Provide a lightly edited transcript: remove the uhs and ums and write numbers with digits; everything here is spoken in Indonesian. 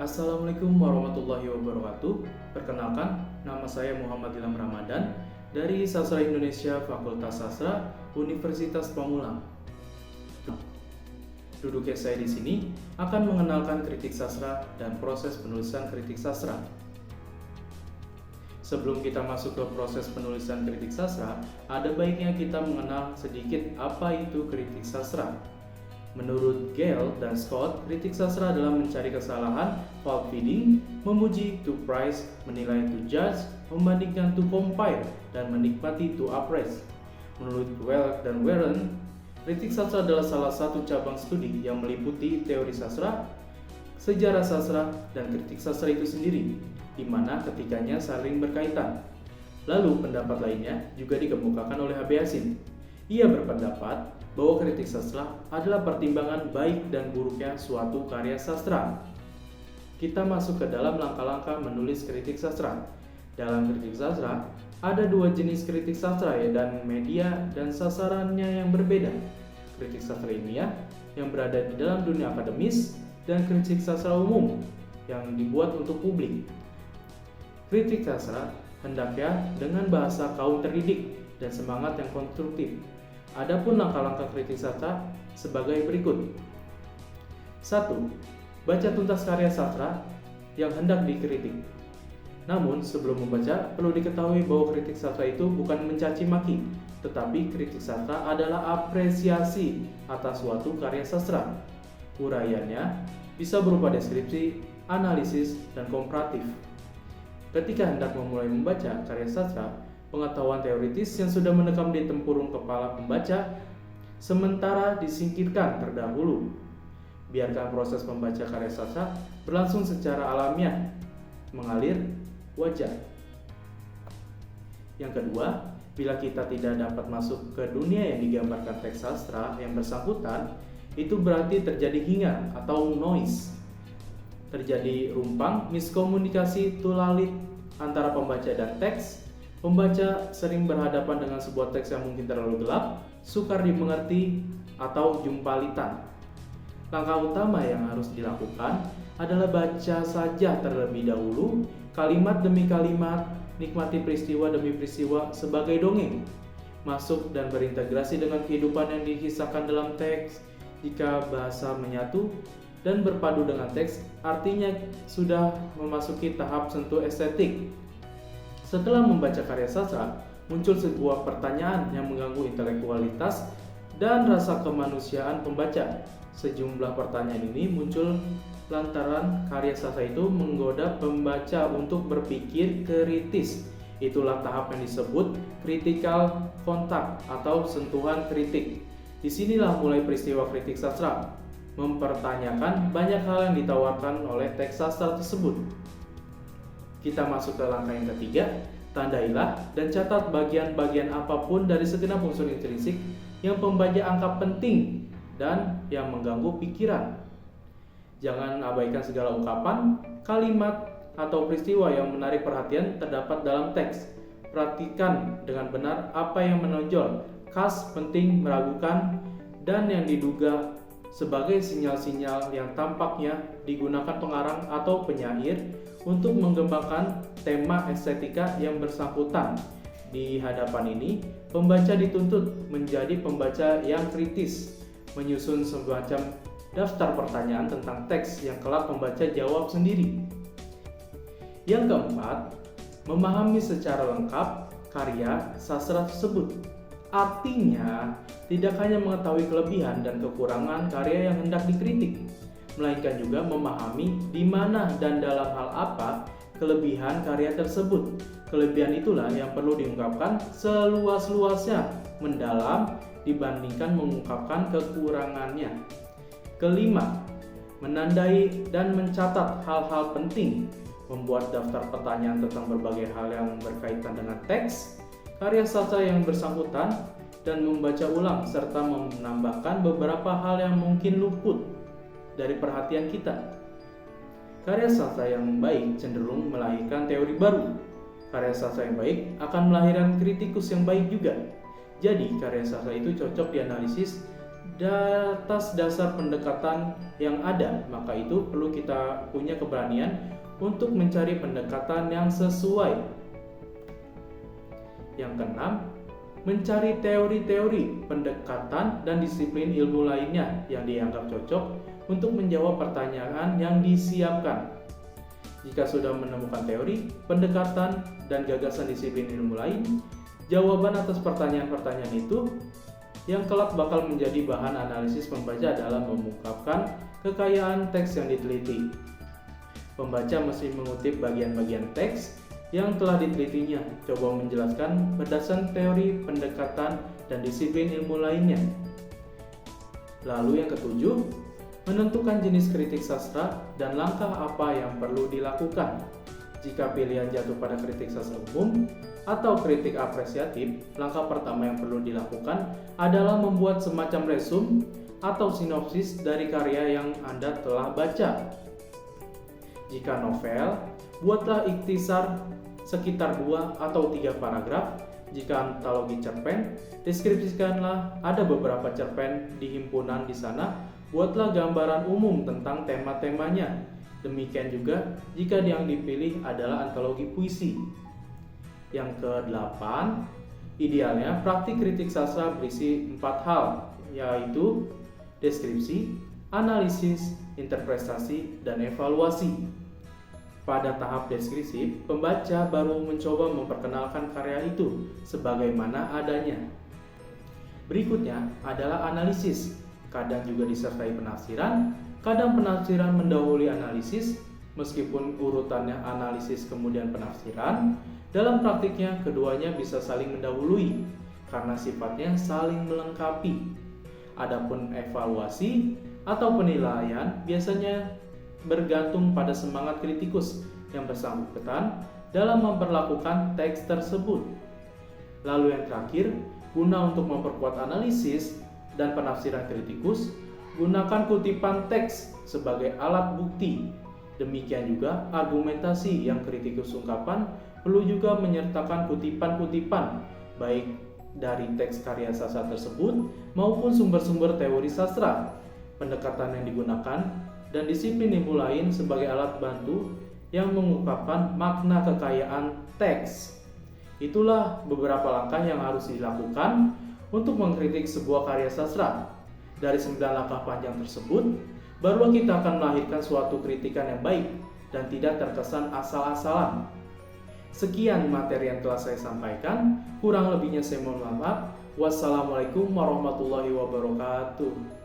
Assalamualaikum warahmatullahi wabarakatuh. Perkenalkan, nama saya Muhammad Ilham Ramadan dari Sastra Indonesia Fakultas Sastra Universitas Pamulang. Duduknya saya di sini akan mengenalkan kritik sastra dan proses penulisan kritik sastra. Sebelum kita masuk ke proses penulisan kritik sastra, ada baiknya kita mengenal sedikit apa itu kritik sastra. Menurut Gale dan Scott, kritik sastra adalah mencari kesalahan, fault finding, memuji, to praise, menilai, to judge, membandingkan, to compare, dan menikmati, to appraise. Menurut Welk dan Warren, kritik sastra adalah salah satu cabang studi yang meliputi teori sastra, sejarah sastra, dan kritik sastra itu sendiri, di mana ketiganya saling berkaitan. Lalu pendapat lainnya juga dikemukakan oleh H.B. Yasin. Ia berpendapat bahwa kritik sastra adalah pertimbangan baik dan buruknya suatu karya sastra. Kita masuk ke dalam langkah-langkah menulis kritik sastra. Dalam kritik sastra, ada dua jenis kritik sastra dan media dan sasarannya yang berbeda. Kritik sastra ilmiah yang berada di dalam dunia akademis dan kritik sastra umum yang dibuat untuk publik. Kritik sastra hendaknya dengan bahasa kaum terdidik dan semangat yang konstruktif. Adapun langkah-langkah kritik sastra sebagai berikut. 1. Baca tuntas karya sastra yang hendak dikritik. Namun, sebelum membaca, perlu diketahui bahwa kritik sastra itu bukan mencaci maki, tetapi kritik sastra adalah apresiasi atas suatu karya sastra. Uraiannya bisa berupa deskripsi, analisis, dan komparatif. Ketika hendak memulai membaca karya sastra, pengetahuan teoritis yang sudah mendekam di tempurung kepala pembaca sementara disingkirkan terdahulu. Biarkan proses membaca karya sastra berlangsung secara alamiah, mengalir wajar. Yang kedua, bila kita tidak dapat masuk ke dunia yang digambarkan teks sastra yang bersangkutan, itu berarti terjadi hingar atau noise. Terjadi rumpang, miskomunikasi, tulalit antara pembaca dan teks. Pembaca sering berhadapan dengan sebuah teks yang mungkin terlalu gelap, sukar dimengerti, atau jumpalitan. Langkah utama yang harus dilakukan adalah baca saja terlebih dahulu, kalimat demi kalimat, nikmati peristiwa demi peristiwa sebagai dongeng. Masuk dan berintegrasi dengan kehidupan yang dikisahkan dalam teks. Jika bahasa menyatu dan berpadu dengan teks, artinya sudah memasuki tahap sentuh estetik. Setelah membaca karya sastra, muncul sebuah pertanyaan yang mengganggu intelektualitas dan rasa kemanusiaan pembaca. Sejumlah pertanyaan ini muncul lantaran karya sastra itu menggoda pembaca untuk berpikir kritis. Itulah tahap yang disebut critical contact atau sentuhan kritik. Disinilah mulai peristiwa kritik sastra, mempertanyakan banyak hal yang ditawarkan oleh teks sastra tersebut. Kita masuk ke langkah yang ketiga, tandailah dan catat bagian-bagian apapun dari segenap unsur intrinsik yang pembaca anggap penting dan yang mengganggu pikiran. Jangan abaikan segala ungkapan, kalimat, atau peristiwa yang menarik perhatian terdapat dalam teks. Perhatikan dengan benar apa yang menonjol, khas, penting, meragukan, dan yang diduga sebagai sinyal-sinyal yang tampaknya digunakan pengarang atau penyair untuk mengembangkan tema estetika yang bersangkutan. Di hadapan ini, pembaca dituntut menjadi pembaca yang kritis, menyusun semacam daftar pertanyaan tentang teks yang kelak pembaca jawab sendiri. Yang keempat, memahami secara lengkap karya sastra tersebut. Artinya, tidak hanya mengetahui kelebihan dan kekurangan karya yang hendak dikritik, melainkan juga memahami di mana dan dalam hal apa kelebihan karya tersebut. Kelebihan itulah yang perlu diungkapkan seluas-luasnya, mendalam dibandingkan mengungkapkan kekurangannya. Kelima, menandai dan mencatat hal-hal penting, membuat daftar pertanyaan tentang berbagai hal yang berkaitan dengan teks, karya sastra yang bersangkutan, dan membaca ulang serta menambahkan beberapa hal yang mungkin luput dari perhatian kita. Karya sastra yang baik cenderung melahirkan teori baru. Karya sastra yang baik akan melahirkan kritikus yang baik juga. Jadi, karya sastra itu cocok dianalisis Di atas dasar pendekatan yang ada, maka itu perlu kita punya keberanian untuk mencari pendekatan yang sesuai. Yang keenam, mencari teori-teori, pendekatan, dan disiplin ilmu lainnya yang dianggap cocok untuk menjawab pertanyaan yang disiapkan. Jika sudah menemukan teori, pendekatan, dan gagasan disiplin ilmu lain, jawaban atas pertanyaan-pertanyaan itu yang kelak bakal menjadi bahan analisis pembaca dalam mengungkapkan kekayaan teks yang diteliti. Pembaca mesti mengutip bagian-bagian teks yang telah ditelitinya, coba menjelaskan berdasarkan teori, pendekatan, dan disiplin ilmu lainnya. Lalu yang ketujuh, menentukan jenis kritik sastra dan langkah apa yang perlu dilakukan. Jika pilihan jatuh pada kritik sastra umum atau kritik apresiatif, langkah pertama yang perlu dilakukan adalah membuat semacam resum atau sinopsis dari karya yang Anda telah baca. Jika novel, buatlah ikhtisar sekitar 2 atau 3 paragraf. Jika antologi cerpen, deskripsikanlah ada beberapa cerpen di himpunan di sana, buatlah gambaran umum tentang tema-temanya. Demikian juga jika yang dipilih adalah antologi puisi. Yang ke-8, idealnya praktik kritik sastra berisi 4 hal, yaitu deskripsi, analisis, interpretasi, dan evaluasi. Pada tahap deskripsi, pembaca baru mencoba memperkenalkan karya itu sebagaimana adanya. Berikutnya adalah analisis, kadang juga disertai penafsiran, kadang penafsiran mendahului analisis, meskipun urutannya analisis kemudian penafsiran. Dalam praktiknya, keduanya bisa saling mendahului karena sifatnya saling melengkapi. Adapun evaluasi atau penilaian biasanya bergantung pada semangat kritikus yang bersangkutan dalam memperlakukan teks tersebut. Lalu yang terakhir, guna untuk memperkuat analisis dan penafsiran kritikus, gunakan kutipan teks sebagai alat bukti. Demikian juga argumentasi yang kritikus ungkapkan perlu juga menyertakan kutipan-kutipan baik dari teks karya sastra tersebut maupun sumber-sumber teori sastra, pendekatan yang digunakan, dan disiplin ilmu lain sebagai alat bantu yang mengungkapkan makna kekayaan teks. Itulah beberapa langkah yang harus dilakukan untuk mengkritik sebuah karya sastra. Dari 9 langkah panjang tersebut, barulah kita akan melahirkan suatu kritikan yang baik dan tidak terkesan asal-asalan. Sekian materi yang telah saya sampaikan, kurang lebihnya saya mohon maaf. Wassalamualaikum warahmatullahi wabarakatuh.